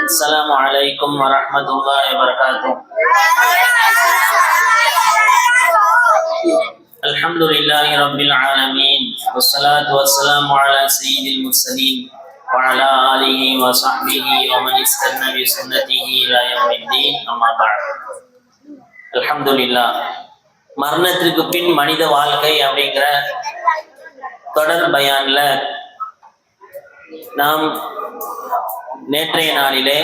السلام عليكم ورحمة الله وبركاته. الحمد لله رب العالمين والصلاة والسلام على سيد المرسلين وعلى آله وصحبه ومن استنى بسنته إلى يوم الدين أما بعد. الحمد لله. மரணத்திற்கு பின் மனித வாழ்க்கை அப்படிங்கிற தொடர் பயான்ல நாம் நேற்றைய நாளிலே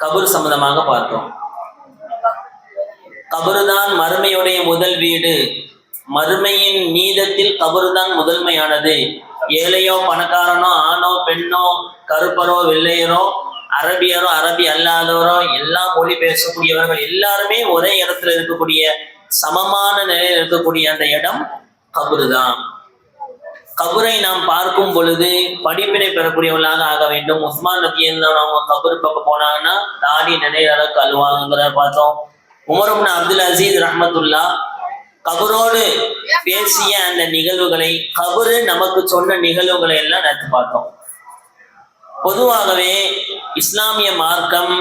கபர் சம்பந்தமாக பார்த்தோம். கபருதான் மறுமையுடைய முதல் வீடு, மறுமையின் நீதத்தில் கபருதான் முதன்மையானது. ஏழையோ பணக்காரனோ ஆணோ பெண்ணோ கருப்பரோ வெள்ளையரோ அரபியரோ அரபி அல்லாதவரோ எல்லா மொழி பேசக்கூடியவர்கள் எல்லாருமே ஒரே இடத்துல இருக்கக்கூடிய சமமான நிலையில் இருக்கக்கூடிய அந்த இடம் கபரு தான். கபரை நாம் பார்க்கும் பொழுது படிப்பினை பெறக்கூடியவர்களாக ஆக வேண்டும். உஸ்மான் நபி அவங்க கபரு பக்கம் போனாங்கன்னா தாடி நினைவு அளவுக்கு அழுவாங்கிற பார்த்தோம். உமர் இப்னு அப்துல் அசீஸ் ரஹ்மத்துல்லா கபரோடு பேசிய அந்த நிகழ்வுகளை, கபரு நமக்கு சொன்ன நிகழ்வுகளை எல்லாம் நேற்று பார்த்தோம். பொதுவாகவே இஸ்லாமிய மார்க்கம்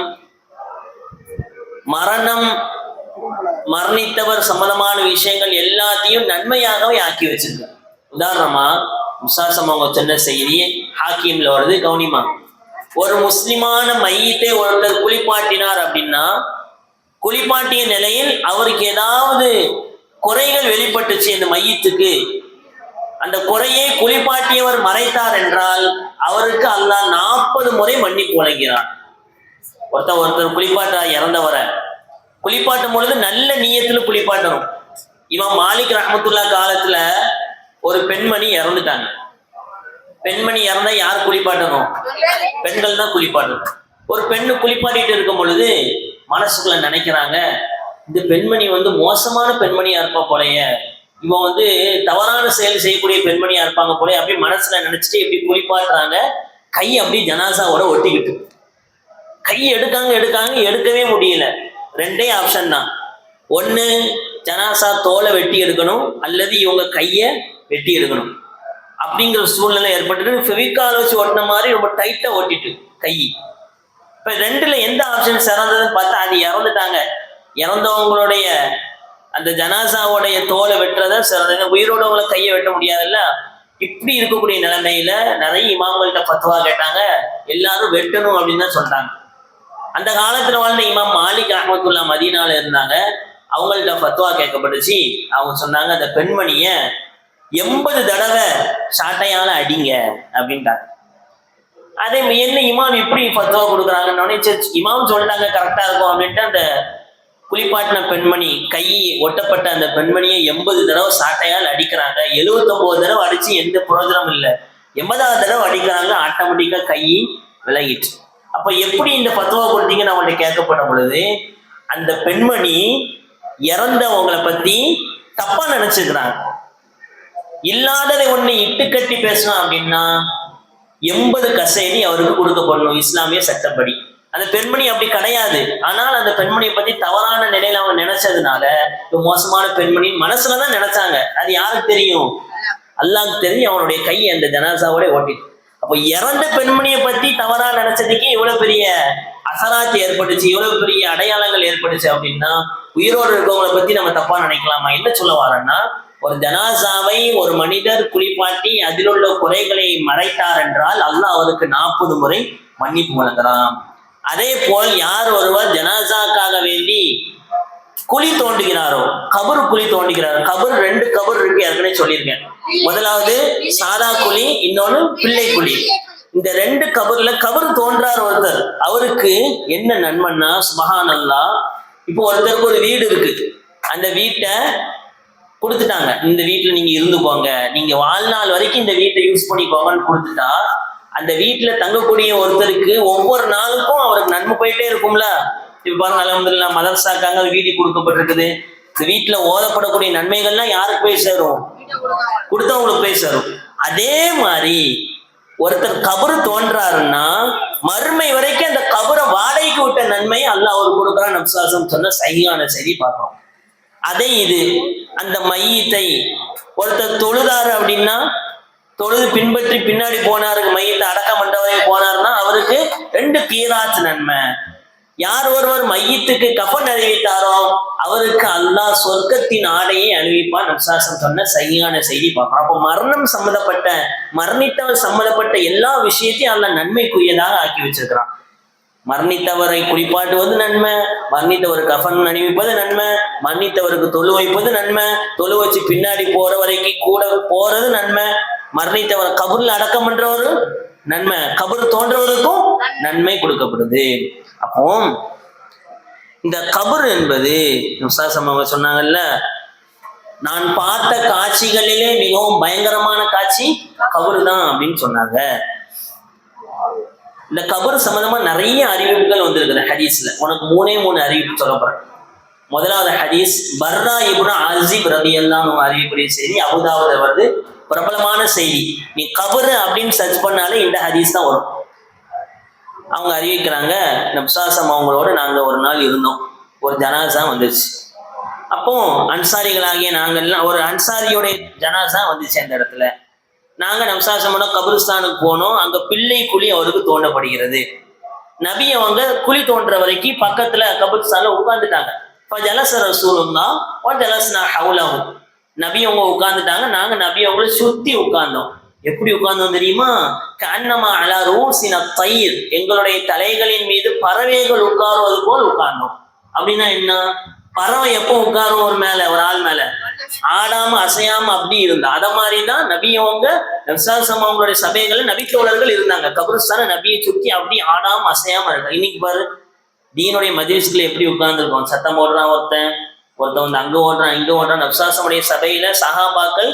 மரணித்தவர் சம்பந்தமான விஷயங்கள் எல்லாத்தையும் நன்மையாகவே ஆக்கி வச்சிருக்கு. உதாரணமா முசாசம் அவங்க சொன்ன செய்தி ஹாக்கிம்ல வருது, கவுனிமா. ஒரு முஸ்லிமான மையத்தை ஒருத்தர் குளிப்பாட்டினார் அப்படின்னா, குளிப்பாட்டிய நிலையில் அவருக்கு ஏதாவது குறைகள் வெளிப்பட்டுச்சு இந்த மையத்துக்கு, அந்த குறையை குளிப்பாட்டியவர் மறைத்தார் என்றால் அவருக்கு அல்லாஹ் 40 முறை மன்னிப்பு வழங்கிறான். ஒருத்தர் குளிப்பாட்டா இறந்தவரை குளிப்பாட்டும் பொழுது நல்ல நியத்துல குளிப்பாட்டணும். இமாம் மாலிக் ரஹ்மத்துல்லா காலத்துல ஒரு பெண்மணி இறந்துட்டாங்க. பெண்மணி இறந்தா யார் குளிப்பாட்டணும்? பெண்கள் தான் குளிப்பாட்டணும். ஒரு பெண்ணு குளிப்பாட்டிட்டு இருக்கும் பொழுது மனசுக்குள்ள நினைக்கிறாங்க, இந்த பெண்மணி மோசமான பெண்மணியா இருப்பா போலைய, இவன் தவறான செயல் செய்யக்கூடிய பெண்மணியா இருப்பாங்க போல. அப்படி மனசுல நினைச்சிட்டு எப்படி குளிப்பாட்டுறாங்க, கை அப்படி ஜனாசாவோட ஒட்டிக்கிட்டு கை எடுக்கவே முடியல. ரெண்டே ஆப்ஷன் தான். ஒண்ணு ஜனாசா தோலை வெட்டி எடுக்கணும், அல்லது இவங்க கைய வெட்டி எடுக்கணும். அப்படிங்கிற சூழ்நிலை ஏற்பட்டு ஃபெவிகால் வச்சு ஒட்டின மாதிரி ரொம்ப டைட்டா ஓட்டிட்டு கை. இப்ப ரெண்டுல எந்த ஆப்ஷன் சிறந்ததுன்னு பார்த்தா அது இறந்துட்டாங்க. இறந்தவங்களுடைய அந்த ஜனாசாவுடைய தோலை வெட்டுறத சிறந்த, உயிரோடவங்களை கையை வெட்ட முடியாதுல்ல. இப்படி இருக்கக்கூடிய நிலைமையில நிறைய இமாம்கள்ட்ட ஃபத்வா கேட்டாங்க. எல்லாரும் வெட்டணும் அப்படின்னு தான் சொல்றாங்க. அந்த காலத்துல வாழ்ந்த இமாம் மாலிக் ரஹ்மத்துல்லா மதீனால இருந்தாங்க. அவங்கள்ட்ட ஃபத்வா கேட்கப்பட்டுச்சு. அவங்க சொன்னாங்க, அந்த பெண்மணிய 80 தடவை சாட்டையால அடிங்க அப்படின்ட்டாங்க. அதே என்ன இமாம் இப்படி ஃபத்வா கொடுக்குறாங்கன்னு இமாம் சொல்லிட்டாங்க கரெக்டா இருக்கும் அப்படின்ட்டு அந்த குளிப்பாட்டின பெண்மணி கை ஒட்டப்பட்ட அந்த பெண்மணியை 80 தடவை சாட்டையால் அடிக்கிறாங்க. 79 தடவை அடிச்சு எந்த பிரயோஜனம் இல்லை. 80வது தடவை அடிக்கிறாங்க, ஆட்டோமேட்டிக்கா கை விலகிட்டு. அப்ப எப்படி இந்த ஃபத்வா கொடுத்தீங்கன்னு அவங்கள்ட்ட கேட்கப்பட்ட பொழுது, அந்த பெண்மணி இறந்தவங்களை பத்தி தப்பா நினைச்சுக்கிறாங்க. இல்லாததை ஒண்ணு இட்டு கட்டி பேசணும் அப்படின்னா 80 கசேரி அவருக்கு கொடுக்கப்படணும் இஸ்லாமிய சட்டப்படி. அந்த பெண்மணி அப்படி கிடையாது. ஆனால் அந்த பெண்மணியை பத்தி தவறான நிலையில அவங்க நினைச்சதுனால மோசமான பெண்மணி மனசுலதான் நினைச்சாங்க. அது யாருக்கு தெரியும்? அல்லாஹ்க்கு தெரியும். அவனுடைய கை அந்த ஜனாசாவோட ஓட்டிட்டு. அப்போ இறந்த பெண்மணியை பத்தி தவறா நினைச்சதுக்கே இவ்வளவு பெரிய அசராட்சி ஏற்பட்டுச்சு, இவ்வளவு பெரிய அடையாளங்கள் ஏற்பட்டுச்சு அப்படின்னா உயிரோடு இருக்கவங்களை பத்தி நம்ம தப்பா நினைக்கலாமா? என்ன சொல்ல வரேன்னா, ஒரு ஜனாசாவை ஒரு மனிதர் குளிப்பாட்டி அதில் உள்ள குறைகளை மறைத்தார் என்றால் அல்லாஹ் அவருக்கு 40 முறை மன்னிப்பு வழங்குறான். அதே போல் யார் ஒருவர் ஜனாசாக்காக வேண்டி குழி தோண்டுகிறாரோ, குழி தோண்டுகிறாரோ, 2 கபர் இருக்கு, ஏற்கனவே சொல்லியிருக்கேன். முதலாவது சாதா குழி, இன்னொன்னு பிள்ளை குழி. இந்த 2 கபர் தோன்றார் ஒருத்தர், அவருக்கு என்ன நன்மைன்னா, சுப்ஹானல்லாஹ், இப்போ ஒருத்தருக்கு ஒரு வீடு இருக்கு, அந்த வீட்டை கொடுத்துட்டாங்க, இந்த வீட்டுல நீங்க இருந்துக்கோங்க, நீங்க வாழ்நாள் வரைக்கும் இந்த வீட்டை யூஸ் பண்ணிக்கோங்கன்னு கொடுத்துட்டா, அந்த வீட்டுல தங்கக்கூடிய ஒருத்தருக்கு ஒவ்வொரு நாளுக்கும் அவருக்கு நன்மை போயிட்டே இருக்கும்ல. இப்ப பாருங்க, அல்ஹம்துலில்லாஹ் மதரசாக்காங்க வீடு கொடுக்கப்பட்டிருக்குது. இந்த வீட்டுல ஓதப்படக்கூடிய நன்மைகள்லாம் யாருக்கு போய் சேரும்? கொடுத்தவங்களுக்கு போய் சேரும். அதே மாதிரி ஒருத்தர் கபரு தோன்றாருன்னா மறுமை வரைக்கும் அந்த கபரை வாடகைக்கு விட்ட நன்மை அல்லாஹ் அவருக்கு கொடுக்குறான். நபிஸல்லல்லாஹு சொன்ன சஹீஹான செய்தி பார்க்கிறோம். அதே இது அந்த மையத்தை ஒருத்தர் தொழுதாரு அப்படின்னா, தொழுது பின்பற்றி பின்னாடி போனாரு, மையத்தை அடக்கம் பண்றவரை போனாருன்னா அவருக்கு 2 கீராத் நன்மை. யார் ஒருவர் மையத்துக்கு கஃன் அறிவித்தாரோ அவருக்கு அல்லாஹ் சொர்க்கத்தின் ஆடையை அணிவிப்பான். நபிசாசம் சொன்ன சரியான செய்தி பார்க்கிறோம். அப்போ மரணம் சம்மந்தப்பட்ட, மரணித்தவர் சம்மந்தப்பட்ட எல்லா விஷயத்தையும் அல்லாஹ் நன்மைக்குரியதாக ஆக்கி வச்சிருக்கிறான். மரணித்தவரை குளிப்பாட்டுவது நன்மை, மரணித்தவருக்கு கஃன் அணிவிப்பது நன்மை, மரணித்தவருக்கு தொழு வைப்பது நன்மை, தொழு வச்சு பின்னாடி போற வரைக்கும் கூட போறது நன்மை, மரணித்தவர் கபூர்ல அடக்கம் பண்றவரு நன்மை, கபூர் தோன்றவருக்கும் நன்மை கொடுக்கப்படுது. அப்போ இந்த கபர் என்பது அவங்க சொன்னாங்கல்ல, நான் பார்த்த காட்சிகளிலே மிகவும் பயங்கரமான காட்சி கபர் தான் அப்படின்னு சொன்னாங்க. இந்த கபர் சம்பந்தமா நிறைய அறிவிப்புகள் வந்திருக்குது ஹதீஸ்ல. உனக்கு 3 அறிவிப்பு சொல்ல போறேன். முதலாவது ஹதீஸ் பர்ரா இப்னு ஆசிப் ரலியல்லாஹு அன்ஹு அறிவிப்புடைய செய்தி, அபூதாவுல வருது, பிரபலமான செய்தி. நீ கபர் அப்படின்னு சர்ச் பண்ணாலே இந்த ஹதீஸ் தான் வரும். அவங்க அறிவிக்கிறாங்க, நபிசாசம் அவங்களோட நாங்க ஒரு நாள் இருந்தோம். ஒரு ஜனாசா வந்துச்சு. அப்போ அன்சாரிகளாகிய நாங்கள்லாம், ஒரு அன்சாரியோடைய ஜனாசா வந்துச்சு அந்த இடத்துல. நாங்க நபிசாசமோட கபிரிஸ்தானுக்கு போனோம். அங்க பிள்ளை குழி அவருக்கு தோண்டப்படுகிறது. நபி அவங்க குழி தோன்ற வரைக்கும் பக்கத்துல கபிரிஸ்தான்ல உட்கார்ந்துட்டாங்க. ஜலச ரசூலுல்லாஹ் வ ஜலஸ்னா ஹவுலஹு. நபி அவங்க உட்கார்ந்துட்டாங்க, நாங்க நபி அவங்கள சுத்தி உட்கார்ந்தோம். எப்படி உட்கார்ந்தோம் தெரியுமா? கன்னமா அலா ரூசின தயிர், எங்களுடைய தலைகளின் மீது பறவைகள் உட்காருவது போல் உட்கார்ந்தோம். அப்படின்னா என்ன? பறவை எப்போ உட்காரும் ஒரு மேல, ஒரு ஆள் மேல ஆடாம அசையாம அப்படி இருந்தா, அத மாதிரிதான் நபியவங்க நபிசாசம் அவங்களுடைய சபைகள் நபித்தோழர்கள் இருந்தாங்க. கபிரிஸ்தான நபியை சுத்தி அப்படி ஆடாம அசையாம இருக்க. இன்னைக்கு பாரு தீனுடைய மஜ்லிஸ்ல எப்படி உட்கார்ந்துருக்கோம், சத்தம் ஓடுறான் ஒருத்தன் வந்து அங்க ஓடுறான் இங்க ஓடுறான். நபிசாசமுடைய சபையில சஹாபாக்கள்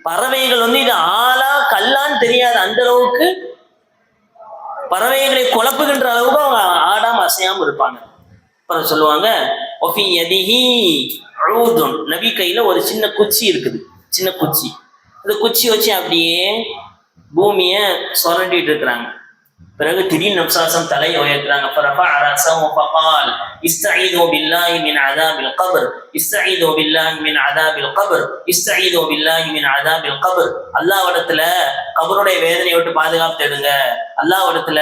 பறவைகள் இது ஆளா கல்லான்னு தெரியாது, அந்த அளவுக்கு பறவைகளை குழப்புகின்ற அளவுக்கு அவங்க ஆடாம அசையாம இருப்பாங்க. அப்புறம் சொல்லுவாங்க, நபி கையில ஒரு சின்ன குச்சி இருக்குது, சின்ன குச்சி. இந்த குச்சி வச்சு அப்படியே பூமிய சுரண்டிட்டு இருக்கிறாங்க. பிறகு திடீர்னு நபிசாசம் தலையை உயர்த்துறாங்க. இஸ்தஈது பில்லாஹி மின் அஸாபில் கப்ர், இஸ்தஈது பில்லாஹி மின் அஸாபில் கப்ர், இஸ்தஈது பில்லாஹி மின் அஸாபில் கப்ர். அல்லாஹ்விடத்துல கபருடைய வேதனையை விட்டு பாதுகாப்பு தேடுங்க, அல்லாஹ்விடத்துல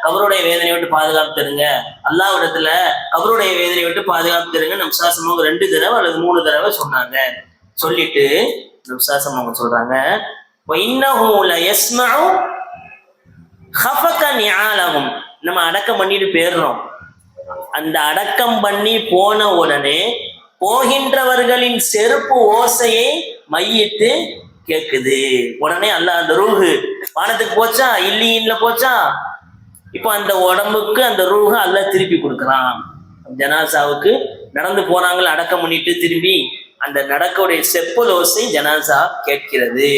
கபருடைய வேதனையை விட்டு பாதுகாப்பு தேடுங்க, அல்லாஹ்விடத்துல கபருடைய வேதனையை விட்டு பாதுகாப்பு தேடுங்க. நபிசாசம் 2 தடவை அல்லது 3 தடவை சொன்னாங்க. சொல்லிட்டு நபிசாசம் அவங்க சொல்றாங்க, வஇன்னஹு லயஸ்மஉ நம்ம அடக்கம் பண்ணிட்டு போயிடுறோம். அந்த அடக்கம் பண்ணி போன உடனே போகின்றவர்களின் செருப்பு ஓசையை மையத்து கேக்குது. உடனே அல்லாஹ் அந்த ரூஹு வானத்துக்கு போச்சா, இல்லியின்ல போச்சா, இப்போ அந்த உடம்புக்கு அந்த ரூஹ அல்லாஹ் திருப்பி கொடுக்குறான். ஜனாசாவுக்கு நடந்து போறாங்கள, அடக்கம் பண்ணிட்டு திரும்பி அந்த நடக்கக்கூடிய செப்பல் ஓசை ஜனாசா கேட்கிறது.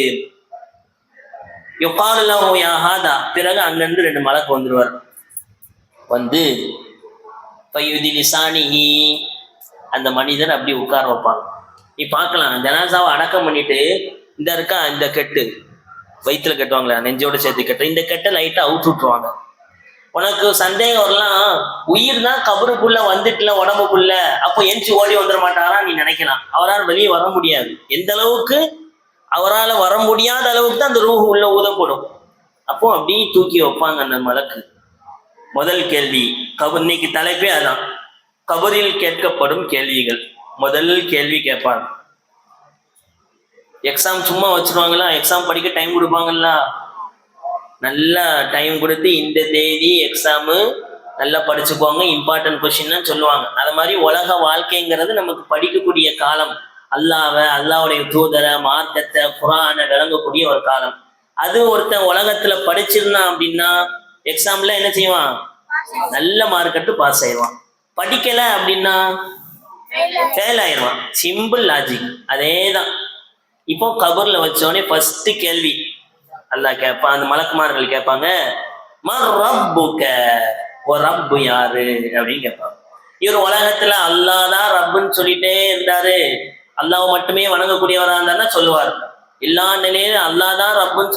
பிறகு அங்கிருந்து 2 மலக்கு வந்துருவார். வந்து அந்த மனிதர் அப்படி உட்கார வைப்பாங்க. நீ பார்க்கலாம், ஜனாசாவை அடக்கம் பண்ணிட்டு இந்த இருக்கா இந்த கெட்டு வயிற்றுல கட்டுவாங்களா, நெஞ்சோட சேர்த்து கட்டு, இந்த கெட்டை லைட்டா அவுத்து விட்டுருவாங்க. உனக்கு சந்தேகம் வரலாம், உயிர் தான் கபருக்குள்ள வந்துட்டுல உடம்புக்குள்ள, அப்போ எஞ்சி ஓடி வந்துட மாட்டாரா நீ நினைக்கலாம். அவரால் வெளியே வர முடியாது. எந்த அளவுக்கு அவரால் வர முடியாத அளவுக்கு தான் அந்த ரூஹ் உள்ள ஊதப்படும். அப்போ அப்படி தூக்கி வைப்பாங்க அந்த மலக்கு. முதல் கேள்வி கபர், இன்னைக்கு தலைப்பே அதான், கபரில் கேட்கப்படும் கேள்விகள். முதல் கேள்வி கேட்பாங்க. எக்ஸாம் சும்மா வச்சிருவாங்களா? எக்ஸாம் படிக்க டைம் கொடுப்பாங்களா? நல்லா டைம் கொடுத்து இந்த தேதி எக்ஸாமு நல்லா படிச்சுக்குவாங்க, இம்பார்ட்டன்ட் கொஸ்டின் சொல்லுவாங்க. அது மாதிரி உலக வாழ்க்கைங்கிறது நமக்கு படிக்கக்கூடிய காலம். அல்லாஹ்வுடைய தூதரை, மார்க்கத்தை, குர்ஆனை விளங்கக்கூடிய ஒரு காலம். அது ஒருத்தன் உலகத்துல படிச்சிருந்தான் அப்படின்னா எக்ஸாம்ல என்ன செய்வான்? நல்ல மார்க் எடுத்து பாஸ் ஆயிடுவான். படிக்கல அப்படின்னா ஃபெயில் ஆயிடுவான். Simple logic. அதேதான் இப்போ கபர்ல வச்சோடனே ஃபர்ஸ்ட் கேள்வி அல்லாஹ் கேட்பான், அந்த மலக்குமார்கள் கேட்பாங்க, ரப்புக, ரப்பு யாரு அப்படின்னு கேட்பாங்க. இவர் உலகத்துல அல்லாஹ் தான் ரப்புன்னு சொல்லிட்டே இருந்தாரு, அல்லாஹ் மட்டுமே வணங்கக்கூடியவராக இருந்தாருன்னா சொல்லுவார். எல்லா நிலையிலும் அல்லாஹ் தான் ரப்புன்னு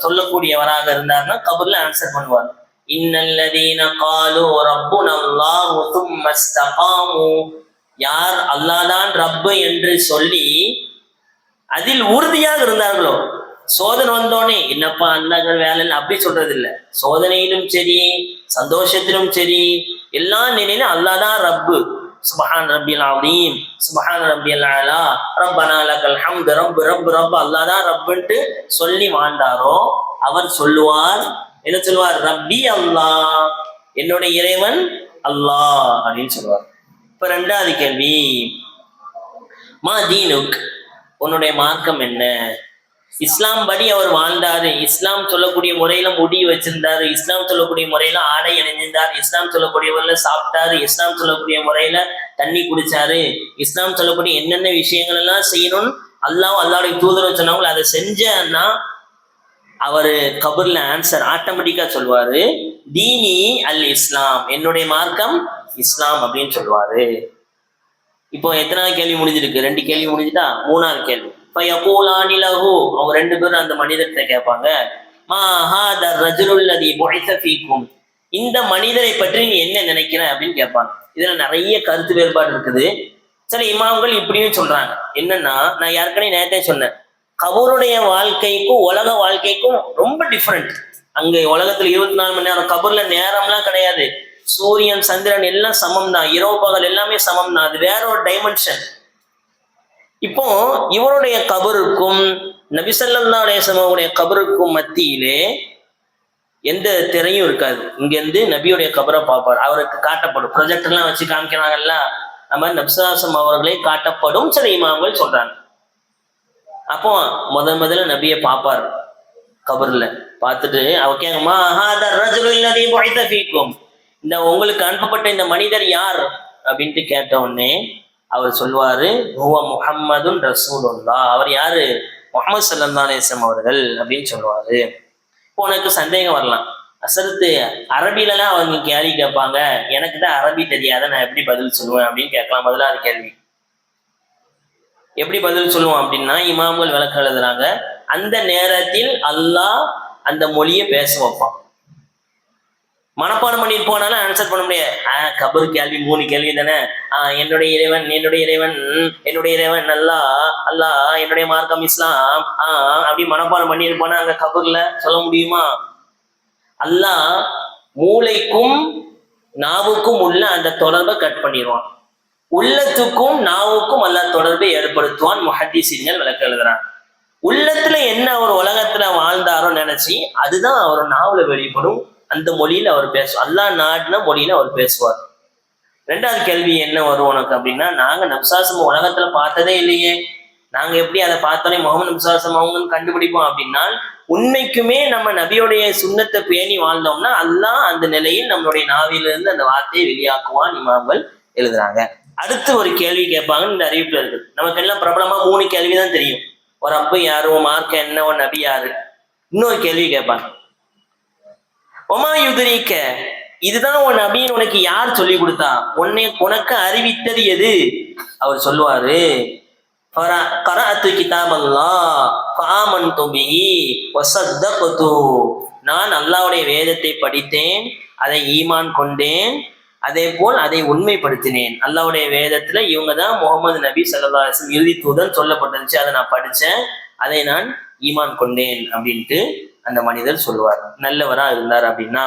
சொல்லக்கூடியவராக இருந்தாருன்னா கபர்ல ஆன்சர் பண்ணுவார். இன்னல்லதீன காலு ரப்புனல்லாஹு தும்ம இஸ்தகாமு, யார் அல்லாஹ் தான் ரப்பு என்று சொல்லி அதில் உறுதியாக இருந்தார்களோ, சோதனை வந்தோடனே என்னப்பா அந்த வேலை இல்லை அப்படி சொல்றது இல்லை. சோதனையிலும் சரி, சந்தோஷத்திலும் சரி, எல்லா நிலையிலும் அல்லாதான் ரப்பு. சுப்ஹான் ரப்பியல் அலீம், சுப்ஹான் ரப்பியல் அலா, ரப்பனா லக்கல் ஹம்து, ரப்பு ரப்பு ரப்பு, அல்லாதான் ரப்புன்ட்டு சொல்லி வாழ்ந்தாரோ அவர் சொல்லுவார், என்ன சொல்லுவார்? ரப்பி அல்லாஹ், என்னுடைய இறைவன் அல்லாஹ் அப்படின்னு சொல்லுவார். இப்ப ரெண்டாவது கேள்வி, மா தீனுக், உன்னுடைய மார்க்கம் என்ன? இஸ்லாம் படி அவர் வாழ்ந்தாரு, இஸ்லாம் சொல்லக்கூடிய முறையில முடி வச்சிருந்தாரு, இஸ்லாம் சொல்லக்கூடிய முறையில ஆடை அணிஞ்சிருந்தார், இஸ்லாம் சொல்லக்கூடிய முறையில சாப்பிட்டாரு, இஸ்லாம் சொல்லக்கூடிய முறையில தண்ணி குடிச்சாரு, இஸ்லாம் சொல்லக்கூடிய என்னென்ன விஷயங்கள் எல்லாம் செய்யணும்னு அல்லாவுடைய தூதர் சொன்னாங்களோ அதை செஞ்சன்னா அவரு கபர்ல ஆன்சர் ஆட்டோமேட்டிக்கா சொல்லுவாரு, தீனி அல் இஸ்லாம், என்னுடைய மார்க்கம் இஸ்லாம் அப்படின்னு சொல்லுவாரு. இப்போ எத்தனாவது கேள்வி முடிஞ்சிருக்கு? 2 கேள்வி முடிஞ்சுட்டா மூணாவது கேள்வி. அவங்க 2 பேரும் அந்த மனிதர்கிட்ட கேட்பாங்க, இந்த மனிதரை பற்றி நீ என்ன நினைக்கிற அப்படின்னு கேட்பாங்க. இதுல நிறைய கருத்து வேறுபாடு இருக்குது. சில இமாம்கள் இப்படியும் சொல்றாங்க, என்னன்னா நான் ஏற்கனவே நேரத்தே சொன்னேன், கபருடைய வாழ்க்கைக்கும் உலக வாழ்க்கைக்கும் ரொம்ப டிஃப்ரெண்ட். அங்க உலகத்துல 24 மணி நேரம், கபூர்ல நேரம்லாம் கிடையாது. சூரியன் சந்திரன் எல்லாம் சமம் தான், இரவு பகல் எல்லாமே சமம் தான், அது வேற ஒரு டைமென்ஷன். இப்போ இவருடைய கபருக்கும் நபி ஸல்லல்லாஹு அலைஹி வஸல்லம் கபருக்கும் மத்தியிலே எந்த திரையும் இருக்காது. இங்க இருந்து நபியுடைய கபரை பார்ப்பார், அவருக்கு காட்டப்படும். ப்ரொஜெக்டர் எல்லாம் வச்சு காமிக்கிறாங்கல்ல, நம்ம நபி ஸல்லல்லாஹு அலைஹி வஸல்லம் அவர்களே காட்டப்படும் சில இமாம்கள் சொல்றாங்க. அப்போ முதல்ல நபியை பார்ப்பார் கபர்ல. பார்த்துட்டு அவர் கேட்குமா, இந்த உங்களுக்கு அனுப்பப்பட்ட இந்த மனிதர் யார் அப்படின்ட்டு கேட்ட உடனே அவர் சொல்லுவாரு, ஹுவ முஹம்மதுன் ரசூலுல்லாஹ், அவர் யாரு? முஹம்மது ஸல்லல்லாஹு அலைஹி வஸல்லம் அவர்கள் அப்படின்னு சொல்லுவாரு. இப்போ உனக்கு சந்தேகம் வரலாம், அசரத்து அரபிலலாம் அவங்க கேள்வி கேட்பாங்க, எனக்கு தான் அரபி தெரியாத, நான் எப்படி பதில் சொல்லுவேன் அப்படின்னு கேட்கலாம். முதலாவது கேள்வி, எப்படி பதில் சொல்லுவோம் அப்படின்னா, இமாம்கள் விளக்கம் எழுதுறாங்க, அந்த நேரத்தில் அல்லாஹ் அந்த மொழியை பேச வைப்பான். மனப்பாடம் பண்ணிட்டு போனாலும் ஆன்சர் பண்ண முடியாது. கபர் கேள்வி 3 கேள்வி தானே. என்னுடைய இறைவன் என்னுடைய இறைவன் என்னுடைய இறைவன் அல்லாஹ் என்னுடைய மார்க்கம் இஸ்லாம் அப்படி மனப்பாடம் பண்ணிட்டு போனா அங்க கபர்ல சொல்ல முடியுமா? அல்லாஹ் மூளைக்கும் நாவுக்கும் உள்ள அந்த தொடர்பை கட் பண்ணிடுவான், உள்ளத்துக்கும் நாவுக்கும் அல்லாஹ் தொடர்பை ஏற்படுத்துவான். முஹத்திஸீன்கள் விளக்கம் எழுதுறான். உள்ளத்துல என்ன அவர் உலகத்துல வாழ்ந்தாரோ நினைச்சு அதுதான் அவர் நாவுல வெளிப்படும், அந்த மொழியில அவர் பேசுவார். அல்லாஹ் நாடின மொழியில அவர் பேசுவார். ரெண்டாவது கேள்வி என்ன வரும் உனக்கு அப்படின்னா, நாங்க நபிசாசம் உலகத்துல பார்த்ததே இல்லையே, நாங்க எப்படி அதை பார்த்தோன்னே முகமது நபிசாசம் அவங்கன்னு கண்டுபிடிப்போம் அப்படின்னா, உண்மைக்குமே நம்ம நபியோடைய சுன்னத்தை பேணி வாழ்ந்தோம்னா அல்லாஹ் அந்த நிலையில் நம்மளுடைய நாவிலிருந்து அந்த வார்த்தையை வெளியாக்குவான். இமாம்கள் எழுதுறாங்க. அடுத்து ஒரு கேள்வி கேட்பாங்க, இந்த அறிவிப்புல இருக்கு. நமக்கு எல்லாம் பிரபலமா 3 கேள்விதான் தெரியும், ஒரு ரப்பு யாரு, மார்க்க என்ன, ஒரு நபி யாரு. இன்னொரு கேள்வி கேட்பாங்க, ஒமா யுத்ரீக்க, இதுதான் உன் நபின்னு உனக்கு யார் சொல்லி கொடுத்தா, உனக்கு அறிவித்தது எது? அவர் சொல்லுவாரு, கரஅத்து கிதாபல்லாஹ் ஃபஆமன்து பிஹி வஸத்தக்து, நான் அல்லாஹ்வுடைய வேதத்தை படித்தேன், அதை ஈமான் கொண்டேன், அதே போல் அதை உண்மைப்படுத்தினேன். அல்லாஹ்வுடைய வேதத்துல இவங்க தான் முகமது நபி ஸல்லல்லாஹு அலைஹி வஸல்லம் இறுதி தூதன் சொல்லப்பட்டுச்சு, அதை நான் படித்தேன், அதை நான் ஈமான் கொண்டேன் அப்படின்ட்டு அந்த மனிதர் சொல்லுவார். நல்லவரா இருந்தார் அப்படின்னா.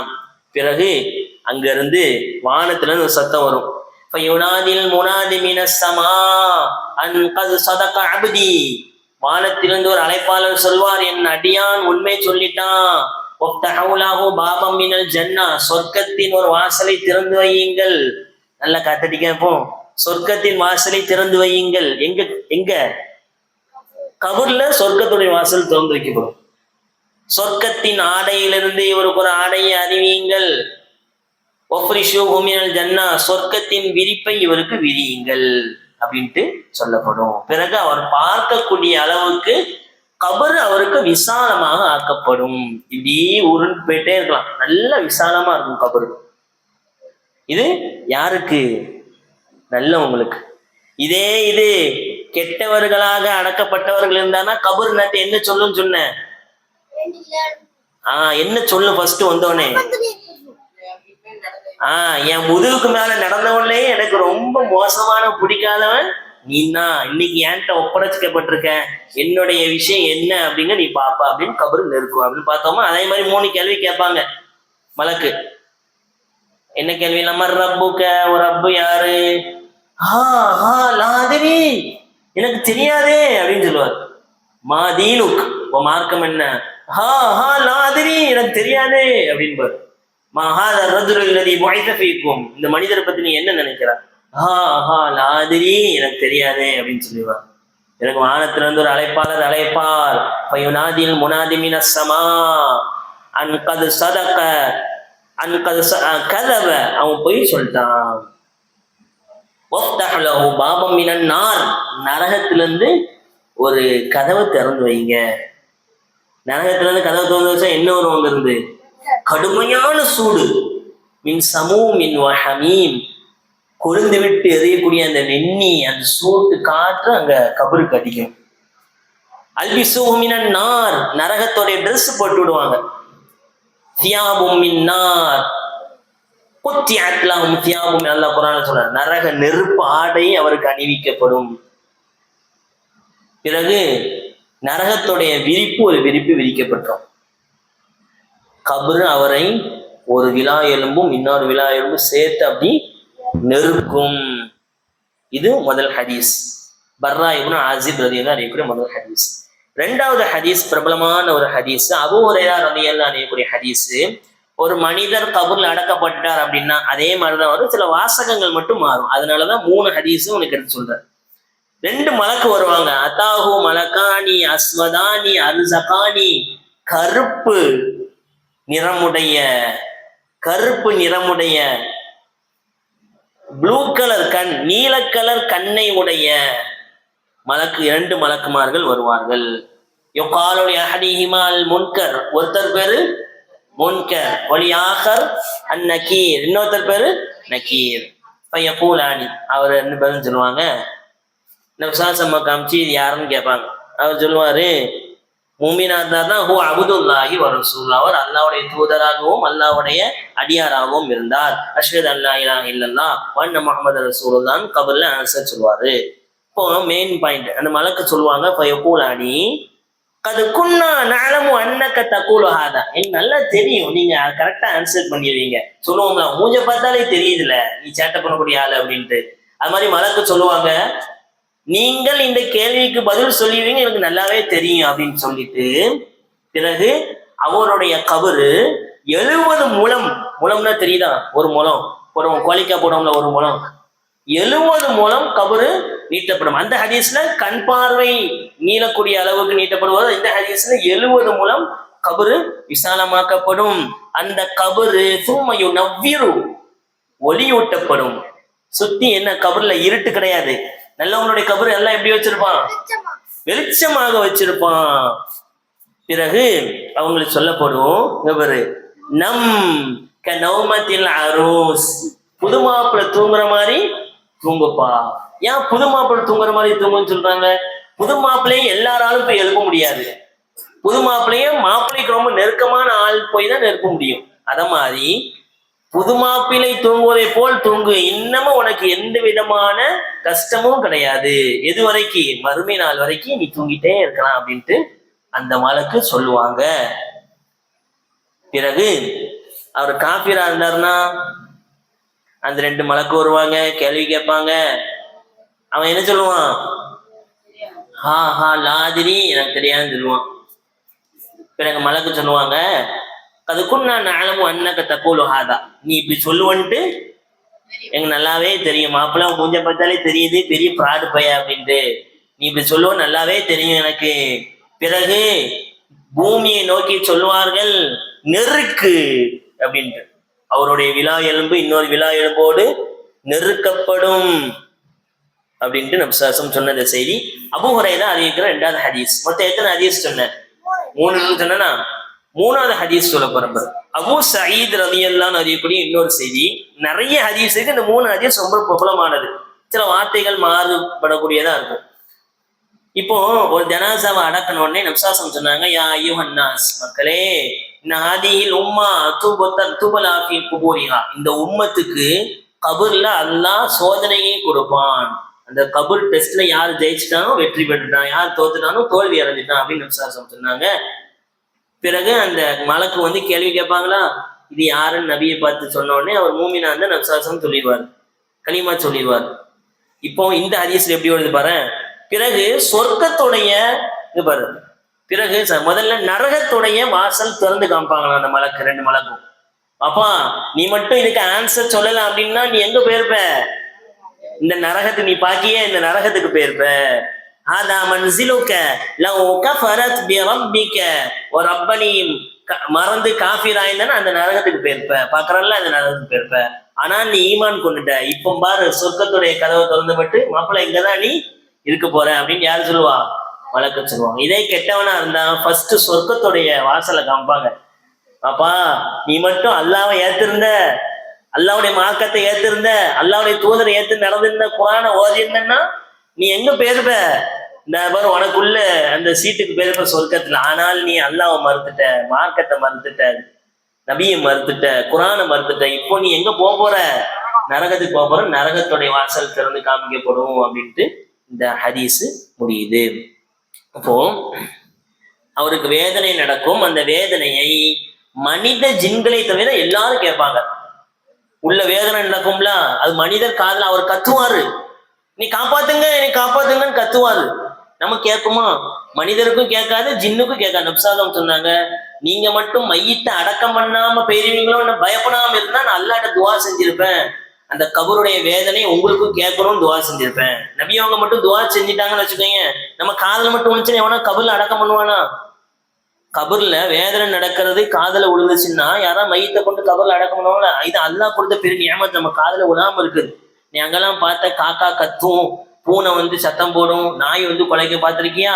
பிறகு அங்க இருந்து வானத்துல இருந்து ஒரு சத்தம் வரும், வானத்திலிருந்து ஒரு அழைப்பாளர் சொல்வார், என் அடியான் உண்மை சொல்லிட்டான், சொர்க்கத்தின் ஒரு வாசலை திறந்து வையுங்கள். நல்ல காத்தடி கேட்போம், சொர்க்கத்தின் வாசலை திறந்து வையுங்கள். எங்க எங்க கபர்ல சொர்க்கத்துடைய வாசல் திறந்து வைக்கப்படும். சொர்க்கத்தின் ஆடையிலிருந்து இவருக்கு ஒரு ஆடையை அறிவியுங்கள். ஜன்னா, சொர்க்கத்தின் விரிப்பை இவருக்கு விரியுங்கள் அப்படின்ட்டு சொல்லப்படும். பிறகு அவர் பார்க்கக்கூடிய அளவுக்கு கபர் அவருக்கு விசாலமாக ஆக்கப்படும். இப்படி உருண்டு போயிட்டே இருக்கலாம், நல்ல விசாலமா இருக்கும் கபரு. இது யாருக்கு? நல்லவங்களுக்கு. இதே இது கெட்டவர்களாக அடக்கப்பட்டவர்கள் இருந்தானா கபர் நாட்டு என்ன சொல்லுன்னு சொன்ன, என்ன சொல்லு ஃபர்ஸ்ட் வந்தோடனே, என் முதுகுக்கு மேல நடந்தவனே எனக்கு ரொம்ப மோசமான பிடிக்காதவன் நீ தான் இன்னைக்கு என்கிட்ட ஒப்படைச்சிக்கப்பட்டிருக்க, என்னுடைய விஷயம் என்ன அப்படிங்க நீ பாப்பா அப்படின்னு கபரு நெருக்கும் அப்படின்னு பார்த்தோமா. அதே மாதிரி 3 கேள்வி கேட்பாங்க மலக்கு. என்ன கேள்வி? நம்ம ரப்புக்க, ஒரு ரப்பு யாரு? லாதிரி, எனக்கு தெரியாதே அப்படின்னு சொல்லுவார். மாதீனுக், உன் மார்க்கம் என்ன? லாதிரி, எனக்கு தெரியாதே அப்படின்பார். மகாத ரஜுலுல்லதி புஇஸ ஃபீக்கும், இந்த மனிதரை பத்தி நீ என்ன நினைக்கிறா? லாதிரி, எனக்கு தெரியாதே அப்படின்னு சொல்லுவார். எனக்கு வானத்துல இருந்து ஒரு அழைப்பாளர் அழைப்பார். ஃபயுனாதில் முனாதி மினஸ் ஸமா அன் கத் ஸதக அன் கத் கதப, அவன் பொய் சொல்லிட்டான். வஃப்தஹ் லஹு பாபம் மினன் நார், நரகத்திலிருந்து ஒரு கதவை திறந்து வைங்க. நரகத்திலிருந்து கதவை திறந்து வச்சா என்ன வரும்? அங்க இருந்து கடுமையான சூடு. மின் சமூமின் வ ஹமீம், கொழுந்து விட்டு எறியக்கூடிய அந்த வெண்ணி, அந்த சூட்டு காற்று அங்க கபருக்கு அடிக்கும். அல்பிஸூஹு மினன் நார், நரகத்தோடைய ட்ரெஸ் போட்டு விடுவாங்க. தியாபும் மின் நார் குத்திஅத் லஹும் தியாபும், அல்லாஹ் குர்ஆன்ல சொல்றார், நரக நெருப்பு ஆடை அவருக்கு அணிவிக்கப்படும். பிறகு நரகத்துடைய விரிப்பு, ஒரு விரிப்பு விரிக்கப்பட்டோம். கபரு அவரை ஒரு விலா எலும்பும் இன்னொரு விலா எலும்பும் சேர்த்து அப்படி நெருக்கும். இது முதல் ஹதீஸ். பர்ரா இப்னு ஆசிப் ரலியல்லாஹு அன்ஹு முதல் ஹதீஸ். இரண்டாவது ஹதீஸ் பிரபலமான ஒரு ஹதீஸ், அபூ ஹுரைரா ரலியல்லாஹு அன்ஹு ஹதீஸ். ஒரு மனிதர் கபர்ல அடக்கப்பட்டார் அப்படின்னா அதே மாதிரிதான் வரும், சில வாசகங்கள் மட்டும் மாறும். அதனாலதான் 3 ஹதீஸும் உனக்கு எடுத்து சொல்றேன். 2 மலக்கு வருவாங்க. அத்தாஹு மலக்கானி அஸ்வதானி அர்சகானி, கருப்பு நிறமுடைய ப்ளூ கலர் கண், நீல கலர் கண்ணை உடைய மலக்கு 2 மலக்குமார்கள் வருவார்கள். யுகாலு அஹதிஹிமா அல் முன்கர், ஒருத்தர் பேரு முன்கர், வலி ஆகர் அன் நகீர், இன்னொருத்தர் பேரு நகீர். ஃபயகூலானி, அவர் 2 பேரும் சொல்லுவாங்க. நபிசாசம்மா காமிச்சு இது யாருன்னு கேட்பாங்க. அவர் சொல்லுவாரு, மூமினா இருந்தார்னா ஹூ அப்துல்லாஹி வ ரசூலுல்லாஹ், அவர் அல்லாஹ்வுடைய தூதராகவும் அல்லாஹ்வுடைய அடியாராகவும் இருந்தார். அஷ்ஹது அல்லா இலாஹ இல்லல்லாஹ் வ அன்ன முஹம்மது ரசூலுல்லாஹ் கபர்ல ஆன்சர் சொல்வாரு. இப்போ மெயின் பாயிண்ட், அந்த மலக்கு சொல்லுவாங்க, ஃபயகூலானி கது குன்னா நஅலமு அன்னக தகூலு ஹாதா, எனக்கு நல்லா தெரியும் நீங்க கரெக்டா ஆன்சர் பண்ணிடுவீங்க. சொல்லுவோம்ல, மூஞ்ச பார்த்தாலே தெரியுதுல நீ சேட்டை பண்ணக்கூடிய ஆளு அப்படின்ட்டு. அது மாதிரி மலக்கு சொல்லுவாங்க, நீங்கள் இந்த கேள்விக்கு பதில் சொல்லுவீங்க, எனக்கு நல்லாவே தெரியும் அப்படின்னு சொல்லிட்டு, பிறகு அவருடைய கபரு 70 முழம், முழம்னா தெரியுதா? ஒரு முழம், ஒரு கோழிக்கா போடுவோம்ல, ஒரு முழம், 70 முழம் கபரு நீட்டப்படும். அந்த ஹதீஸ்ல கண் பார்வை நீளக்கூடிய அளவுக்கு நீட்டப்படுவது, இந்த ஹதீஸ்ல 70 முழம் கபரு விசாலமாக்கப்படும். அந்த கபரு சும்மையு நவ்விரு, ஒளியூட்டப்படும். சுத்தி என்ன கபர்ல இருட்டு கிடையாது. நல்லவங்களுடைய கபரு எல்லாம் எப்படி வச்சிருப்பான்? வெளிச்சமாக வச்சிருப்பான். பிறகு அவங்களுக்கு சொல்லப்படும், நம் கனௌமத்தில் அரூஸ், புது மாப்பிள்ளை தூங்குற மாதிரி தூங்குப்பா. ஏன் புது மாப்பிள்ளை தூங்குற மாதிரி தூங்குன்னு சொல்றாங்க? புது மாப்பிள்ளையும் எல்லாராலும் போய் எழுப்ப முடியாது. புது மாப்பிள்ளைக்கு ரொம்ப நெருக்கமான ஆள் போய் தான் எழுப்ப முடியும். அத மாதிரி புது மாப்பிள்ளை தூங்குவதை போல் தூங்கு, இன்னமும் உனக்கு எந்த விதமான கஷ்டமும் கிடையாது. எது வரைக்கும்? மறுமை நாள் வரைக்கும் நீ தூங்கிட்டே இருக்கலாம் அப்படின்ட்டு அந்த மலக்கு சொல்லுவாங்க. பிறகு அவர் காஃபிரா இருந்தாருன்னா அந்த 2 மலக்கு வருவாங்க, கேள்வி கேட்பாங்க. அவன் என்ன சொல்லுவான்? லாதிரி, எனக்கு தெரியாதுன்னு சொல்லுவான். பிறகு மலக்கு சொல்லுவாங்க, அதுக்கும் நான் நஅலமு அன்னக தகூலு ஹாதா, நீ இப்படி சொல்லுவன்ட்டு எனக்கு நல்லாவே தெரியும். மாப்பிள்ள மூஞ்ச பார்த்தாலே தெரியுது பெரிய ஃப்ராடு பைய அப்படின்ட்டு. நீ இப்படி சொல்லுவ நல்லாவே தெரியும் எனக்கு. பிறகு பூமியை நோக்கி சொல்லுவார்கள், நெருக்கு அப்படின்ட்டு. அவருடைய விலா எலும்பு இன்னொரு விலா எலும்போடு நெருக்கப்படும் அப்படின்ட்டு நபிசாசம் சொன்ன செய்தி. அபூ ஹுரைரா அறிவிக்கிற 2வது ஹதீஸ். மொத்தம் எத்தனை ஹதீஸ் சொன்னேன்? 3 சொன்னா 3வது ஹதீஸ் சொல்ல போறேன். அபூ சயீத் ரலியல்லாஹு அன்ஹு அறியக்கூடிய இன்னொரு செய்தி. நிறைய ஹதீஸ் இருக்கு, இந்த 3 ஹதீஸ் ரொம்ப பிரபலமானது. சில வார்த்தைகள் மாறுபடக்கூடியதா இருக்கும். இப்போ ஒரு ஜனாசாவை அடக்கின உடனே நபிசாசம் சொன்னாங்க, யா அய்யுஹன் நாஸ், மக்களே, ஹாதிஹில் உம்மா துபலா ஃபீ குபூரிஹா, இந்த உம்மத்துக்கு கபர்ல அல்லாஹ் சோதனையை கொடுப்பான். அந்த கபூர் டெஸ்ட்ல யார் ஜெயிச்சிட்டானோ வெற்றி பெற்றுட்டான், யார் தோத்துட்டானோ தோல்வி அடைஞ்சிட்டான் அப்படின்னு நபிசாசம் சொன்னாங்க. பிறகு அந்த மலக்கு வந்து கேள்வி கேட்பாங்களா, இது யாருன்னு நபியை பார்த்து சொன்ன உடனே அவர் மூமினா இருந்தா நபிசாசம் சொல்லிடுவார், கலிமா சொல்லிடுவார். இப்போ இந்த ஹதீஸ்ல எப்படி வருது பாரு. பிறகு சொர்க்கத்துடைய இது பாரு, பிறகு முதல்ல நரகத்துடைய வாசல் திறந்து காமிப்பாங்களா அந்த மலக்கு, ரெண்டு மலக்கும். அப்பா நீ மட்டும் இதுக்கு ஆன்சர் சொல்லல அப்படின்னா நீ எங்க போயிருப்ப, இந்த நரகத்துக்கு நீ பாக்கிய இந்த நரகத்துக்கு போயிருப்ப. ஹாதா மன்சிலுக லவ் கஃபரத் பிரப்பிக ஒரு ரப்பனியும் மறந்து காஃபிராயிருந்தா அந்த நரகத்துக்கு போயிருப்ப, பாக்குறல்ல அந்த நரகத்துக்கு போயிருப்ப. ஆனா நீ ஈமான் கொண்டுட்ட, இப்போ பாரு சொர்க்கத்துடைய கதவை திறந்து விட்டு மாப்பிள்ளை இங்கதான் நீ இருக்க போற அப்படின்னு யாரு சொல்லுவா, வழக்க சொல்லுவாங்க. இதே கெட்டவனா இருந்தா ஃபர்ஸ்ட் சொர்க்கத்துடைய வாசலை காமிப்பாங்க. அப்பா நீ மட்டும் அல்லாவை ஏத்திருந்த, அல்லாவுடைய மார்க்கத்தை ஏத்திருந்த, அல்லாவுடைய தூதரை ஏத்து நடந்திருந்த, குரானை ஓதி இருந்தன்னா நீ எங்க போயிருப்ப, இந்த பாரு உனக்குள்ள அந்த சீட்டுக்கு போயிருப்ப சொர்க்கத்துல. ஆனால் நீ அல்லாவை மறுத்துட்ட, மார்க்கத்தை மறுத்துட்ட, நபியை மறுத்துட்ட, குரானை மறுத்துட்ட. இப்போ நீ எங்க போற, நரகத்துக்கு போற, நரகத்துடைய வாசல் திறந்து காமிக்கப்படும் அப்படின்ட்டு இந்த ஹதீஸ் முடியுது. அப்போ அவருக்கு வேதனை நடக்கும். அந்த வேதனையை மனித ஜின்களை தவிர எல்லாரும் கேட்பாங்க. உள்ள வேதனை நடக்கும்ல, அது மனிதர் காதுல அவர் கத்துவாரு, நீ காப்பாத்துங்க நீ காப்பாத்துங்கன்னு கத்துவாரு. நம்ம கேட்குமா? மனிதருக்கும் கேட்காது, ஜின்னுக்கும் கேட்காது. நபிசாசம் சொன்னாங்க, நீங்க மட்டும் மையத்தை அடக்கம் பண்ணாம போயிருவீங்களோன்னு பயப்படாம இருந்தா நான் அல்லாட்ட துவா செஞ்சிருப்பேன், அந்த கபருடைய வேதனை உங்களுக்கும் கேட்கணும்னு துவா செஞ்சிருப்பேன். நபி அவங்க மட்டும் துவா செஞ்சிட்டாங்கன்னு வச்சுக்கோங்க, நம்ம காதுல மட்டும் வந்துச்சுன்னா எவனா கபர்ல அடக்கம் பண்ணுவானா? கபர்ல வேதனை நடக்கிறது காதல விழுந்துச்சுன்னா யாரா மையத்தை கொண்டு கபர்ல அடக்கம் பண்ணுவாங்களா? இது அல்லாஹ் கொடுத்த பெரிய நியமத் நம்ம காதல விழாம இருக்குது. நீ அங்கெல்லாம் பார்த்த காக்கா கத்தும், பூனை வந்து சத்தம் போடும், நாய் வந்து கொலைக்க பார்த்திருக்கியா?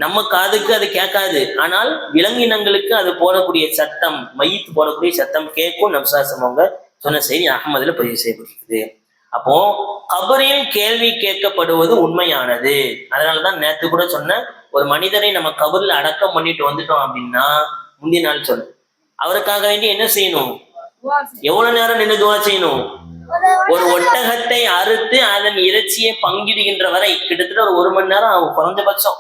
நம்ம காதுக்கு அது கேட்காது, ஆனால் விலங்கினங்களுக்கு அது போடக்கூடிய சத்தம், மையத்து போடக்கூடிய சத்தம் கேட்கும். நபிசாசம் அவங்க சொன்ன செய்தி அகமதுல பதிவு செய்யப்பட்டிருக்குது. அப்போ கபரில் கேள்வி கேட்கப்படுவது உண்மையானது. அதனாலதான் நேற்று கூட சொன்ன, ஒரு மனிதரை நம்ம கபர்ல அடக்கம் பண்ணிட்டு வந்துட்டோம் அப்படின்னா முந்திய நாள் சொல்லு, அவருக்காக வேண்டி என்ன செய்யணும், எவ்வளவு நேரம் நின்று துவா செய்யணும்? ஒரு ஒட்டகத்தை அறுத்து அதன் இறைச்சியை பங்கிடுகின்ற வரை கிட்டத்தட்ட ஒரு மணி நேரம் ஆகும் குறைஞ்சபட்சம்.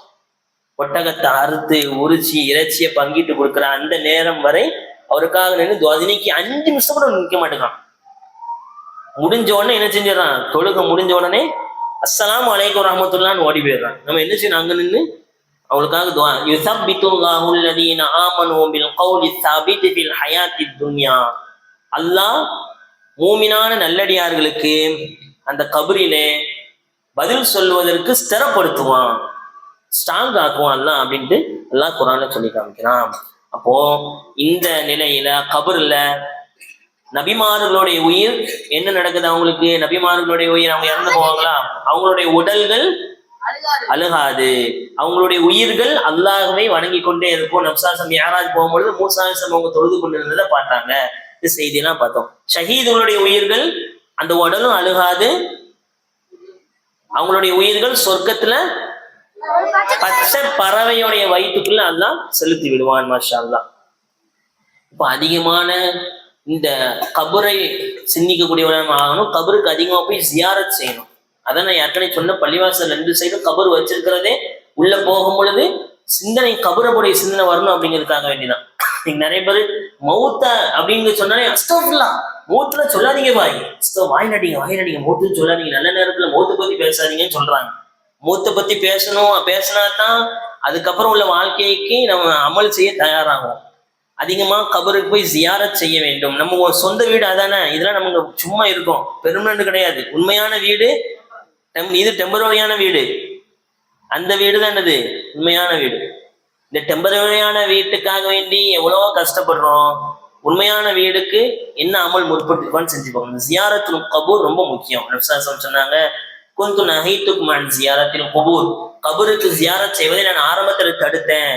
ஒட்டகத்தை அறுத்து உரிச்சி இறைச்சியை பங்கிட்டு கொடுக்குற அந்த நேரம் வரை அவருக்காக நின்று துவா. இன்னைக்கு 5 நிமிஷம் கூட நிற்க மாட்டேங்கான். முடிஞ்ச உடனே என்ன செஞ்சிடறான், தொழுக முடிஞ்ச உடனே அஸ்ஸலாமு அலைக்கும் ரஹ்மத்துல்லாஹ்னு ஓடி போயிடுறான். நம்ம என்ன செய்யணும், அங்க நின்று அவளுக்காக துஆ. யுஸப்பித்துல்லாஹு அல்லதீன ஆமனூ பில் கௌலி ஸாபித் ஃபில் ஹயாத்தித் துன்யா. அல்லாஹ் மூமினான நல்லடியார்களுக்கு அந்த கபரிலே பதில் சொல்வதற்கு ஸ்திரப்படுத்துவான், ஸ்ட்ராங் ஆக்குவான் அல்லாஹ் அப்படின்ட்டு அல்லாஹ் குர்ஆன்ல சொல்லி காமிக்கிறான். அப்போ இந்த நிலையில கபர்ல நபிமார்களுடைய உயிர் என்ன நடக்குது அவங்களுக்கு? நபிமார்களுடைய உயிர், அவங்க இறந்து போவாங்களா, அவங்களுடைய உடல்கள் அழுகாது, அவங்களுடைய உயிர்கள் அல்லாஹ்வை வணங்கி கொண்டே இருக்கும். நபிசாசம் மிஅராஜ் போகும்பொழுது மூசாசம் அவங்க தொழுது கொண்டிருந்ததை பார்த்தாங்க. இந்த செய்தியெல்லாம் பார்த்தோம். ஷஹீதுகளுடைய உயிர்கள் அந்த உடலும் அழுகாது, அவங்களுடைய உயிர்கள் சொர்க்கத்துல பச்சை பறவையுடைய வயிற்றுக்குள்ள அல்லாஹ் செலுத்தி விடுவான். மாஷா அல்லாஹ். இப்ப அதிகமான இந்த கபரை சிந்திக்கக்கூடியவன ஆகணும். கபருக்கு அதிகமா போய் ஜியாரத் செய்யணும். அதான் நான் ஏற்கனவே சொன்ன, பள்ளிவாசல் 2 சைடும் கபர் வச்சிருக்கிறதே உள்ள போகும் பொழுது சிந்தனை கபரப்புடைய சிந்தனை வரணும் அப்படிங்கிறதுக்காக வேண்டிதான். நீங்க நிறைய பேர் மௌத்த அப்படின்னு சொன்னாலே அஸ்தோஃபில்லா, மௌத்துல சொல்லாதீங்க பாய், வாய் நடிங்க மௌத்துன்னு சொல்லாதீங்க, நல்ல நேரத்துல மௌத்தை பத்தி பேசாதீங்கன்னு சொல்றாங்க. மூத்த பத்தி பேசினாதான் அதுக்கப்புறம் உள்ள வாழ்க்கைக்கு நம்ம அமல் செய்ய தயாராகும். அதிகமா கபருக்கு போய் ஜியாரத் செய்ய வேண்டும். நம்ம சொந்த வீடு அதானே, இதெல்லாம் நமக்கு சும்மா இருக்கும், பெர்மனன்ட் கிடையாது. உண்மையான வீடு இது டெம்பரரியான வீடு, அந்த வீடு தான் என்னது உண்மையான வீடு. இந்த டெம்பரரியான வீட்டுக்காக வேண்டி எவ்வளவோ கஷ்டப்படுறோம். உண்மையான வீடுக்கு என்ன அமல் முற்பட்டுப்பான்னு செஞ்சுக்கோங்க. ஜியாரத்துல் கபூர் ரொம்ப முக்கியம். நபிசாசம் சொன்னாங்க, குந்து நஹைத்துக்கும் அன் ஜியாரத்தில் குபூர், கபருக்கு ஜியாரத் செய்வதை நான் ஆரம்பத்தில் தடுத்தேன்.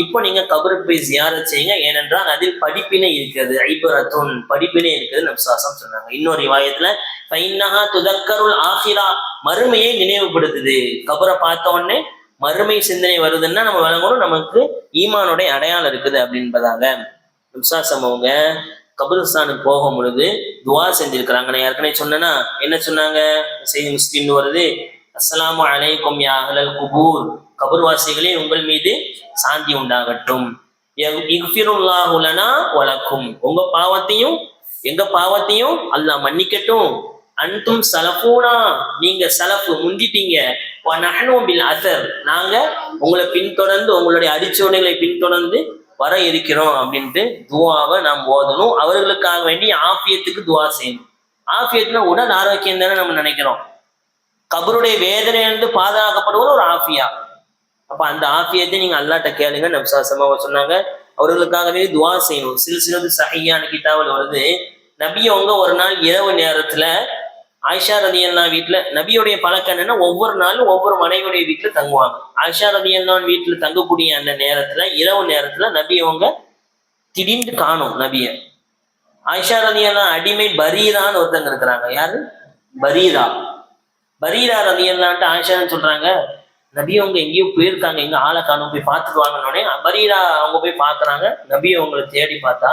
இப்போ நீங்க கபருக்கு போய் ஜியாரத் செய்யுங்க, ஏனென்றால் அதில் படிப்பினை இருக்கிறது, ஐபரத்துன் படிப்பினை இருக்கிறது நபிசாசம் சொன்னாங்க. இன்னொரு ரிவாயத்துல ஃபைன்னஹா துதக்கருல் ஆஹிரா, மறுமையை நினைவுபடுத்துது. கபரை பார்த்த உடனே மறுமை சிந்தனை வருதுன்னா நம்ம விளங்கணும், நமக்கு ஈமானுடைய அடையாளம் இருக்குது அப்படின்பதாக. நபிசாசம் அவங்க கபிரிஸ்தானுக்கு போகும் பொழுது துவா செஞ்சிருக்கிறாங்க. நான் ஏற்கனவே சொன்னேன்னா என்ன சொன்னாங்க? செய்தி முஸ்லிம்னு வருது, அஸ்ஸலாமு அலைக்கும் யா அஹ்லல் குபூர், கபர்வாசிகளே உங்கள் மீது சாந்தி உண்டாகட்டும். இக்ஃபிருல்லாஹு லனா வலக்கும், உங்க பாவத்தையும் எங்க பாவத்தையும் அல்லாஹ் மன்னிக்கட்டும். அன்தும் சலஃபூனா, நீங்க சலஃபு முந்திட்டீங்க. வ நஹ்னு பில் அஸர், நாங்க உங்களை பின்தொடர்ந்து உங்களுடைய அடிச்சுவடைகளை பின்தொடர்ந்து வர இருக்கிறோம் அப்படின்ட்டு துவாவை நாம் ஓதணும். அவர்களுக்காக வேண்டி ஆஃபியத்துக்கு துவா செய்யணும். ஆஃபியத்துனா உடல் ஆரோக்கியம் தானே நம்ம நினைக்கிறோம். கபருடைய வேதனையிலிருந்து பாதுகாக்கப்படுவது ஒரு ஆஃபியா. அப்ப அந்த ஆஃபியத்தை நீங்க அல்லாட்ட கேளுங்க. நபிசாசமா சொன்னாங்க அவர்களுக்காகவே துவா செய்யணும். சில்சிலத்து சஹீஹான கிதாபில் வருது, நபி அவங்க ஒரு நாள் இரவு நேரத்துல ஆயிஷா ரலியல்லாஹு வீட்டுல, நபியுடைய பழக்கம் என்னன்னா ஒவ்வொரு நாளும் ஒவ்வொரு மனைவியுடைய வீட்டுல தங்குவாங்க. ஆயிஷா ரலியல்லாஹு வீட்டுல தங்கக்கூடிய அந்த நேரத்துல, இரவு நேரத்துல நபி அவங்க திடீர்னு காணும் நபிய. ஆயிஷா ரலியல்லாஹு அடிமை பரீரான்னு ஒருத்தங்க இருக்கிறாங்க. யாரு? பரீரா. பரீரா ரலியல்லாஹு ஆயிஷான்னு சொல்றாங்க, நபி அவங்க எங்கேயோ போயிருக்காங்க, எங்க ஆளை காணும், போய் பார்த்துட்டு வாங்கன்னோடனே பரீரா அவங்க போய் பாக்குறாங்க. நபி அவங்களை தேடி பார்த்தா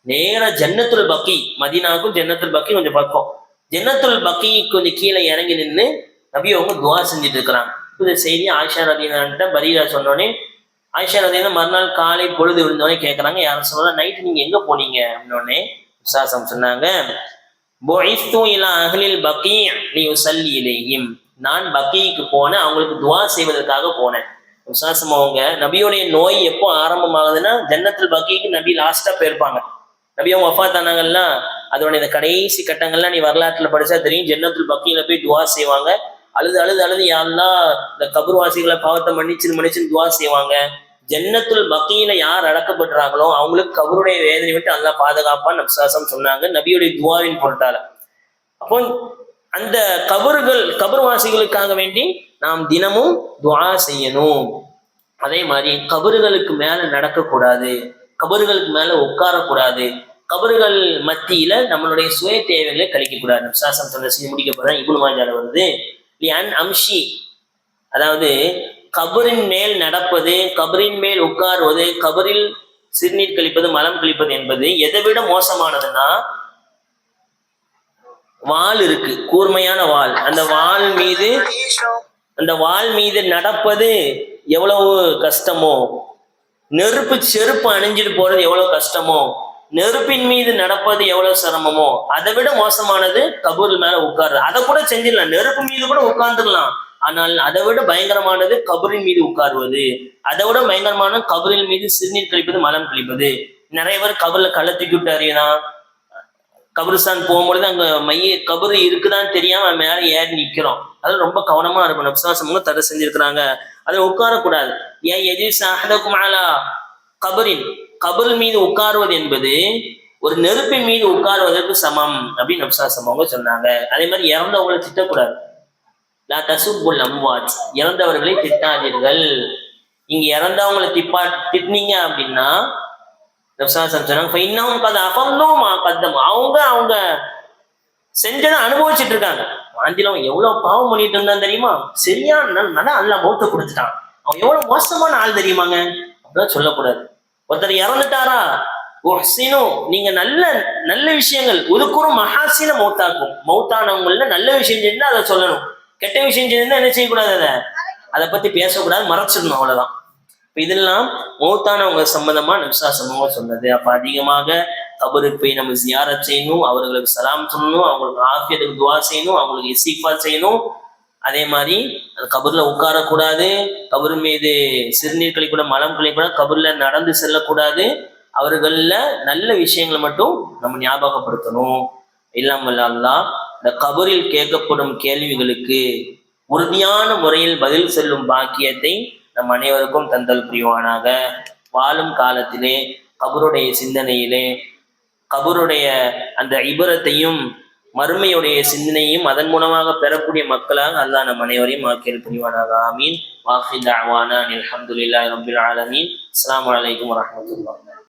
நேர ஜன்னத்துல் பக்கி, மதீனாவுக்கும் ஜன்னத்துல் பக்கி கொஞ்சம் பக்கம், ஜன்னத்துல் பக்கி கொஞ்சம் கீழே இறங்கி நின்று நபி அவங்க துவா செஞ்சுட்டு இருக்கிறாங்க. இந்த செய்தி ஆயிஷா ரலியல்லாஹு பரீரா சொன்னோடனே, ஆயிஷா ரலியல்லாஹு மறுநாள் காலை பொழுது விழுந்தோடனே கேட்கறாங்க, யாரும் சொல்லலாம் நைட்டு நீங்க எங்க போனீங்க அப்படின்னோடனே விசாசம் சொன்னாங்க, புஇஸ்து இலா அஹ்லில் பக்கி லியுஸல்லி இலைஹிம், நான் பக்கிக்கு போனேன், அவங்களுக்கு துவா செய்வதற்காக போனேன். விசாசம் அவங்க நபியோடைய நோய் எப்போ ஆரம்பமாகுதுன்னா ஜன்னத்துல் பக்கிக்கு நபி லாஸ்டா போயிருப்பாங்க. நபி அவங்க வஃபாத் ஆனாங்கன்னா அதோட இந்த கடைசி கட்டங்கள்லாம் நீ வரலாற்றுல படிச்சா தெரியும். ஜன்னத்துல் பக்கியில போய் துவா செய்வாங்க. அழுது அழுது அழுது யாரெல்லாம் இந்த கபர்வாசிகளை பாவத்தை மன்னிச்சுன்னு துவா செய்வாங்க. ஜன்னத்துல் பக்கியில யார் அடக்கப்படுறாங்களோ அவங்களுக்கு கபருடைய வேதனை விட்டு அல்லாஹ் பாதுகாப்பான்னு நபிசாசம் சொன்னாங்க, நபியுடைய துவாவின் பொருட்டால. அப்போ அந்த கபர்வாசிகளுக்காக வேண்டி நாம் தினமும் துவா செய்யணும். அதே மாதிரி கபறுகளுக்கு மேல நடக்கக்கூடாது, கபறுகளுக்கு மேல உட்காரக்கூடாது, கபறுகள் மத்தியில நம்மளுடைய சுய தேவைகளை கழிக்கக்கூடாது. நபிசாசம் சொன்ன செய்தி முடிக்க போறேன். இப்னு மாஜால வருது, அம்ஷி, அதாவது கபரின் மேல் நடப்பது, கபரின் மேல் உட்காருவது, கபரில் சிறுநீர் கழிப்பது, மலம் கழிப்பது என்பது எதை விட மோசமானதுன்னா, வாள் இருக்கு, கூர்மையான வாள், அந்த வாள் மீது நடப்பது எவ்வளவு கஷ்டமோ, நெருப்பு செருப்பு அணிஞ்சிட்டு போறது எவ்வளவு கஷ்டமோ, நெருப்பின் மீது நடப்பது எவ்வளவு சிரமமோ, அதை விட மோசமானது கபூர் மேல உட்கார்றது. அதை கூட செஞ்சிடலாம், நெருப்பு மீது கூட உட்கார்ந்துடலாம். ஆனால் அதை விட பயங்கரமானது கபரின் மீது உட்காருவது, அதை விட பயங்கரமான கபரின் மீது சிறுநீர் கழிப்பது, மலம் கழிப்பது. நிறைய பேர் கபர்ல கள்ளத்துக்கு விட்டு அறியலாம். கபரிஸ்தான் போகும்பொழுது அங்க கபரு இருக்குதான்னு தெரியாம மேல ஏறி நிக்கிறோம். அது ரொம்ப கவனமா இருக்கும். நபிசாசமும் தடை செஞ்சிருக்கிறாங்க, அதுல உட்காரக்கூடாது. ஏன் எஜிஸ் அஹதகும் அலா கபரின், கபர் மீது உட்காருவது என்பது ஒரு நெருப்பின் மீது உட்காருவதற்கு சமம் அப்படின்னு நபிசாசம் அவங்க சொன்னாங்க. அதே மாதிரி இறந்தவங்களை திட்டக்கூடாது. லா தசுப்புல் அம்வாத், இறந்தவர்களை திட்டாதீர்கள். இங்க இறந்தவங்களை திட்டினீங்க அப்படின்னா நபிசாசம் சொன்னாங்க, அவங்க செஞ்சதை அனுபவிச்சுட்டு இருக்காங்க. வாந்தில அவன் எவ்வளவு பாவம் பண்ணிட்டு இருந்தான் தெரியுமா, சரியான அல்லாஹ் மௌத்தை கொடுத்துட்டான், அவன் எவ்வளவு மோசமான ஆள் தெரியுமாங்க அப்படிலாம் சொல்லக்கூடாது. ஒருத்தர் இறந்துட்டாரா, நீங்க நல்ல நல்ல விஷயங்கள் உதுக்குறும் மஹாசீன மௌத்தாக்கும், மௌத்தானவங்கள நல்ல விஷயம் செஞ்சா அதை சொல்லணும், கெட்ட விஷயம் செஞ்சா என்ன செய்யக்கூடாது, அதை பத்தி பேசக்கூடாது, மறைச்சிடணும், அவ்வளவுதான். இப்ப இதெல்லாம் மௌத்தானவங்க சம்பந்தமா நபிசாசமாக சொன்னது. அப்ப அதிகமாக கபருக்கு போய் நம்ம ஜியாரத் செய்யணும், அவர்களுக்கு சலாம் சொல்லணும், அவங்களுக்கு ஆஃபியத்துக்கு துவா செய்யணும், அவங்களுக்கு இஸ்திக்ஃபார் செய்யணும். அதே மாதிரி அந்த கபர்ல உட்காரக்கூடாது, கபர் மீது சிறுநீர் கழிக்கூட, மலம் கழிக்கூட, கபர்ல நடந்து செல்லக்கூடாது. அவர்கள்ல நல்ல விஷயங்களை மட்டும் நம்ம ஞாபகப்படுத்தணும். இல்லாமல் அல்லாஹ் இந்த கபரில் கேட்கப்படும் கேள்விகளுக்கு உறுதியான முறையில் பதில் சொல்லும் பாக்கியத்தை நம் அனைவருக்கும் தந்தல் புரிவானாக. வாழும் காலத்திலே கபருடைய சிந்தனையிலே கபருடைய அந்த இபரத்தையும் மறுமையுடைய சிந்தனையும் அதன் மூலமாக பெறக்கூடிய மக்களாக அல்லாஹ் நம் அனைவரையும் ஆக்கியல் புரிவானாக. ஆமீன். வாஹிர் தஅவானா அல்ஹம்துலில்லாஹி ரப்பில் ஆலமீன். அஸ்ஸலாமு அலைக்கும் வரஹ்மத்துல்லாஹ்.